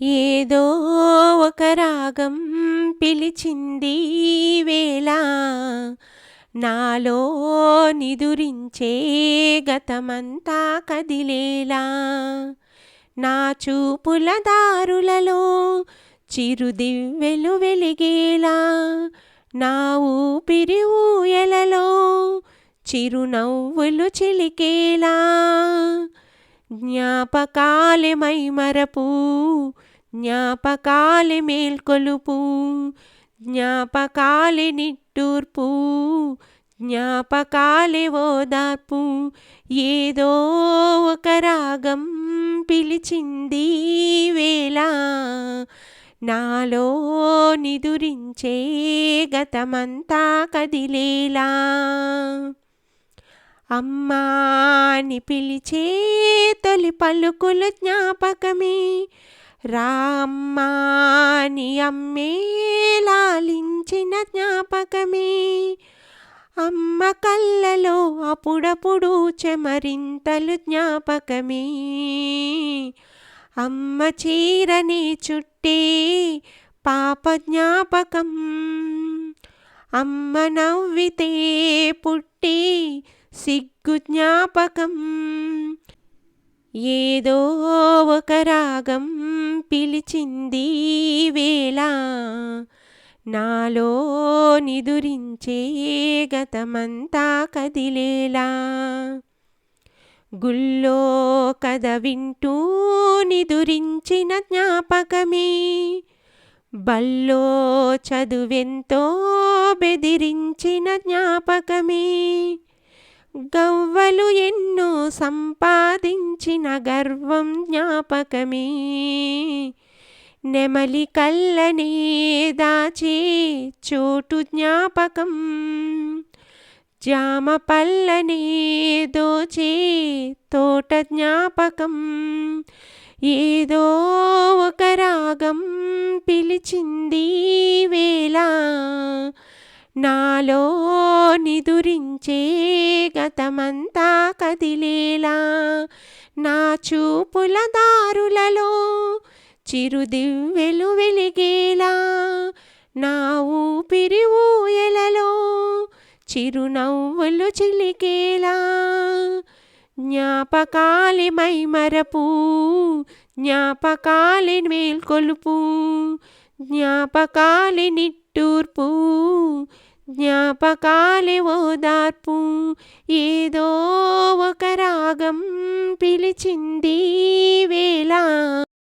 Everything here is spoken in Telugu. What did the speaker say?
ఏదో ఒక రాగం పిలిచింది వేళ నాలో నిదురించే గతమంతా కదిలేలా నా చూపుల దారులలో చిరుదివ్వెలు వెలిగేలా నా ఊపిరి ఊయలలో చిరునవ్వులు చిలికేలా జ్ఞాపకాలే మైమరపు జ్ఞాపకాలే మేల్కొలుపు జ్ఞాపకాలే నిట్టూర్పు జ్ఞాపకాలే ఓదార్పు ఏదో ఒక రాగం పిలిచింది వేళ నాలో నిదురించే గతమంతా కదిలేలా అమ్మా అని పిలిచే తొలి పలుకులు జ్ఞాపకమే రామ్మా అని అమ్మే లాలించిన జ్ఞాపకమే అమ్మ కళ్ళలో అప్పుడప్పుడు చెమరింతలు జ్ఞాపకమే అమ్మ చీరని చుట్టే పాప జ్ఞాపకం అమ్మ నవ్వితే పుట్టే సిగ్గు జ్ఞాపకం ఏదో ఒక రాగం పిలిచింది వేళ నాలో నిదురించే గతమంతా కదిలేలా గుళ్ళో కథ వింటూ నిదురించిన జ్ఞాపకమే బల్లో చదువెంతో బెదిరించిన జ్ఞాపకమే గవ్వలు ఎన్నో సంపాదించిన గర్వం జ్ఞాపకమే నెమలి కళ్ళనే దాచే చోటు జ్ఞాపకం జామ పళ్ళనే దోచే తోట జ్ఞాపకం ఏదో ఒక రాగం పిలిచింది వేళ నాలో నిదురించే గతమంతా కదిలేలా నా చూపుల దారులలో చిరుదివ్వెలు వెలిగేలా నా ఊపిరి ఊయలలో చిరునవ్వులు చిలికేలా జ్ఞాపకాలే మైమరపు జ్ఞాపకాలే మేల్కొలుపు జ్ఞాపకాలే నిట్టూర్పు జ్ఞాపకాలే ఓదార్పు ఏదో ఒక రాగం పిలిచింది వేళ